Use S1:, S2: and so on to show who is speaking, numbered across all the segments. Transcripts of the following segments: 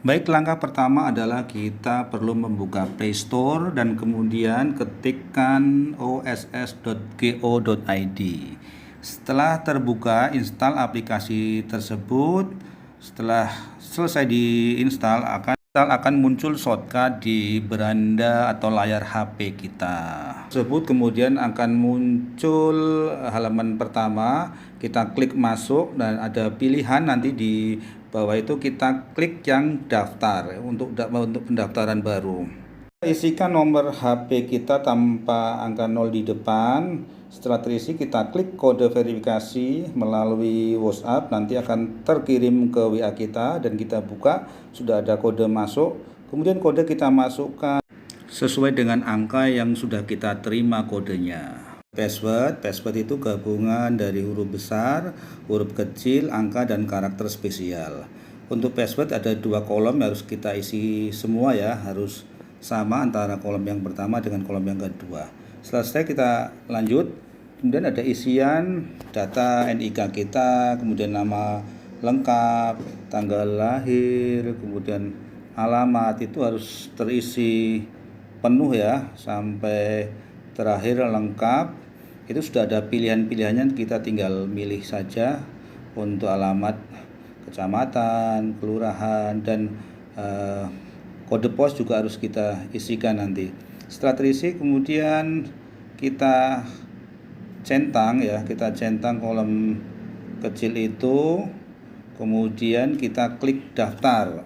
S1: Baik, langkah pertama adalah kita perlu membuka Play Store dan kemudian ketikkan oss.go.id. Setelah terbuka, install aplikasi tersebut. Setelah selesai diinstal, akan muncul shortcut di beranda atau layar HP kita. Tersebut kemudian akan muncul halaman pertama, kita klik masuk dan ada pilihan nanti di bawah itu kita klik yang daftar untuk pendaftaran baru. Isikan nomor HP kita tanpa angka 0 di depan. Setelah terisi, kita klik kode verifikasi melalui WhatsApp, nanti akan terkirim ke WA kita dan kita buka, sudah ada kode masuk. Kemudian kode kita masukkan sesuai dengan angka yang sudah kita terima kodenya. Password itu gabungan dari huruf besar, huruf kecil, angka, dan karakter spesial. Untuk password ada 2 kolom yang harus kita isi semua ya, harus sama antara kolom yang pertama dengan kolom yang kedua. Selesai, kita lanjut. Kemudian ada isian data NIK kita, kemudian nama lengkap, tanggal lahir, kemudian alamat, itu harus terisi penuh ya sampai terakhir lengkap. Itu sudah ada pilihan-pilihannya, kita tinggal milih saja untuk alamat kecamatan, kelurahan, dan kode pos juga harus kita isikan nanti. Setelah terisi, kemudian kita centang ya, kita centang kolom kecil itu, kemudian kita klik daftar.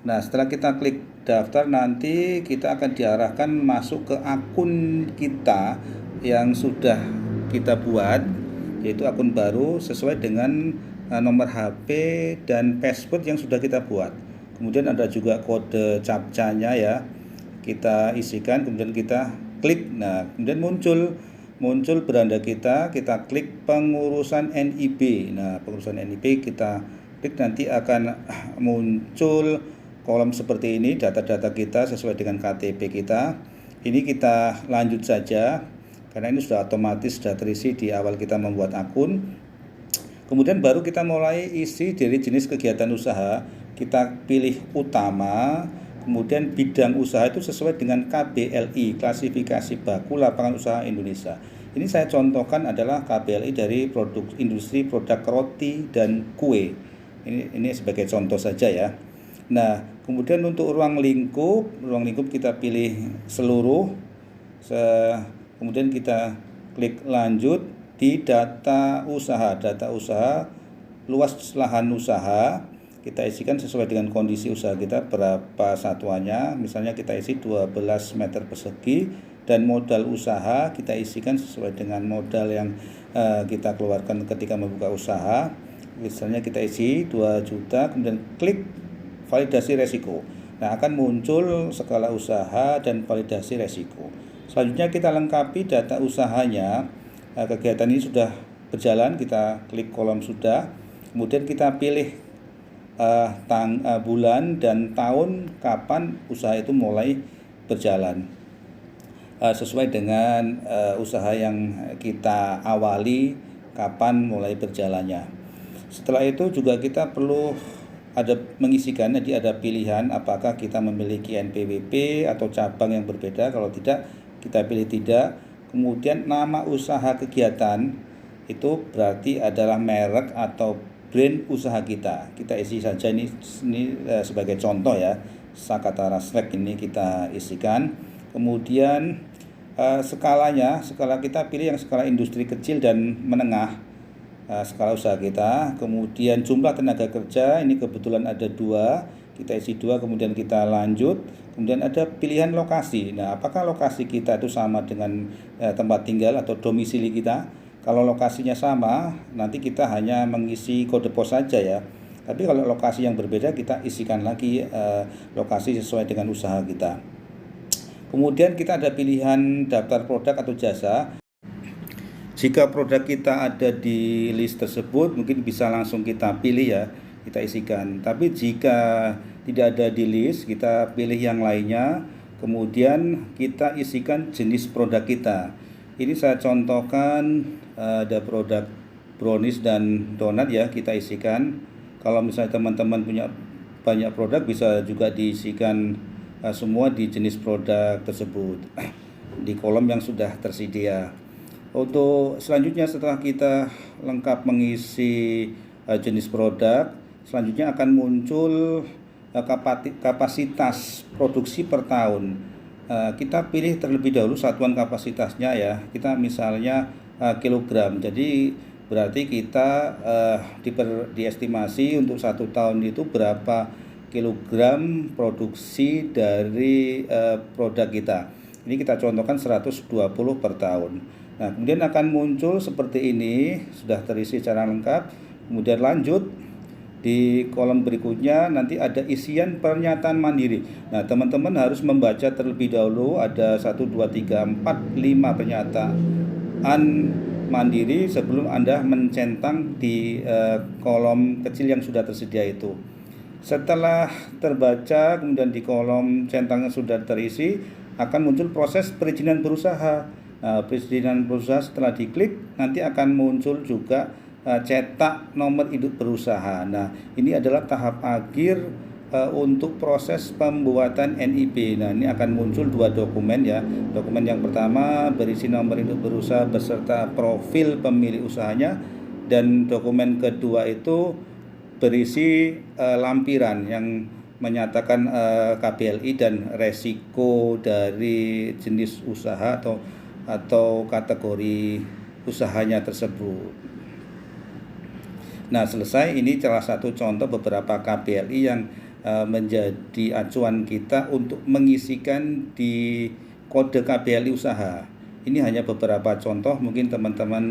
S1: Nah, setelah kita klik daftar, nanti kita akan diarahkan masuk ke akun kita yang sudah kita buat, yaitu akun baru sesuai dengan nomor HP dan password yang sudah kita buat. Kemudian ada juga kode captcha-nya ya, kita isikan, kemudian kita klik. Nah, kemudian muncul beranda kita klik pengurusan NIB. Nah, pengurusan NIB kita klik, nanti akan muncul kolom seperti ini, data-data kita sesuai dengan KTP kita. Ini kita lanjut saja karena ini sudah otomatis, sudah terisi di awal kita membuat akun. Kemudian baru kita mulai isi dari jenis kegiatan usaha. Kita pilih utama, kemudian bidang usaha itu sesuai dengan KBLI, klasifikasi baku lapangan usaha Indonesia. Ini saya contohkan adalah KBLI dari industri produk roti dan kue. Ini sebagai contoh saja ya. Nah, kemudian untuk ruang lingkup kita pilih seluruh. Kemudian kita klik lanjut di data usaha, luas lahan usaha. Kita isikan sesuai dengan kondisi usaha kita, berapa satuannya. Misalnya kita isi 12 meter persegi, dan modal usaha kita isikan sesuai dengan modal yang kita keluarkan ketika membuka usaha. Misalnya kita isi 2 juta, kemudian klik validasi resiko. Nah, akan muncul skala usaha dan validasi resiko. Selanjutnya kita lengkapi data usahanya. Kegiatan ini sudah berjalan, kita klik kolom sudah. Kemudian kita pilih bulan dan tahun kapan usaha itu mulai berjalan, sesuai dengan usaha yang kita awali, kapan mulai berjalannya. Setelah itu juga kita perlu mengisikan, jadi ada pilihan apakah kita memiliki NPWP atau cabang yang berbeda. Kalau tidak, kita pilih tidak. Kemudian nama usaha kegiatan itu berarti adalah merek atau brand usaha kita isi saja. Ini sebagai contoh ya, Sakata Raslek ini kita isikan. Kemudian skala kita pilih yang skala industri kecil dan menengah, skala usaha kita. Kemudian jumlah tenaga kerja, ini kebetulan ada 2, kita isi 2, kemudian kita lanjut. Kemudian ada pilihan lokasi. Nah, apakah lokasi kita itu sama dengan tempat tinggal atau domisili kita? Kalau lokasinya sama, nanti kita hanya mengisi kode pos saja ya. Tapi kalau lokasi yang berbeda, kita isikan lagi lokasi sesuai dengan usaha kita. Kemudian kita ada pilihan daftar produk atau jasa. Jika produk kita ada di list tersebut, mungkin bisa langsung kita pilih ya, kita isikan. Tapi jika tidak ada di list, kita pilih yang lainnya. Kemudian kita isikan jenis produk kita. Ini saya contohkan, ada produk brownies dan donat ya, kita isikan. Kalau misalnya teman-teman punya banyak produk bisa juga diisikan semua di jenis produk tersebut di kolom yang sudah tersedia. Untuk selanjutnya setelah kita lengkap mengisi jenis produk, selanjutnya akan muncul kapasitas produksi per tahun. Kita pilih terlebih dahulu satuan kapasitasnya ya. Kita misalnya kilogram. Jadi berarti kita diestimasi untuk 1 tahun itu berapa kilogram produksi dari produk kita. Ini kita contohkan 120 per tahun. Nah, kemudian akan muncul seperti ini, sudah terisi secara lengkap. Kemudian lanjut di kolom berikutnya nanti ada isian pernyataan mandiri. Nah, teman-teman harus membaca terlebih dahulu ada 1, 2, 3, 4, 5 pernyataan mandiri sebelum Anda mencentang di kolom kecil yang sudah tersedia itu. Setelah terbaca, kemudian di kolom centangnya sudah terisi, akan muncul proses perizinan berusaha. Nah, perizinan berusaha setelah diklik, nanti akan muncul juga cetak nomor induk berusaha. Nah, ini adalah tahap akhir untuk proses pembuatan NIB. Nah, ini akan muncul 2 dokumen ya. Dokumen yang pertama berisi nomor induk berusaha beserta profil pemilik usahanya, dan dokumen kedua itu berisi lampiran yang menyatakan KBLI dan resiko dari jenis usaha atau kategori usahanya tersebut. Nah, selesai. Ini salah satu contoh beberapa KBLI yang menjadi acuan kita untuk mengisikan di kode KBLI usaha. Ini hanya beberapa contoh, mungkin teman-teman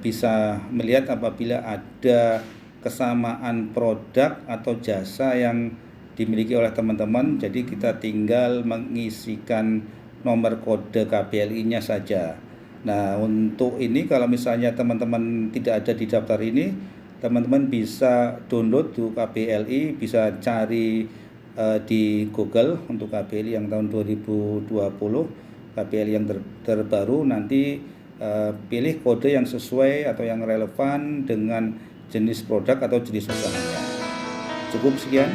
S1: bisa melihat apabila ada kesamaan produk atau jasa yang dimiliki oleh teman-teman. Jadi kita tinggal mengisikan nomor kode KBLI-nya saja. Nah, untuk ini kalau misalnya teman-teman tidak ada di daftar ini, teman-teman bisa download tuh KBLI, bisa cari di Google untuk KBLI yang tahun 2020, KBLI yang terbaru, nanti pilih kode yang sesuai atau yang relevan dengan jenis produk atau jenis usahanya. Cukup sekian.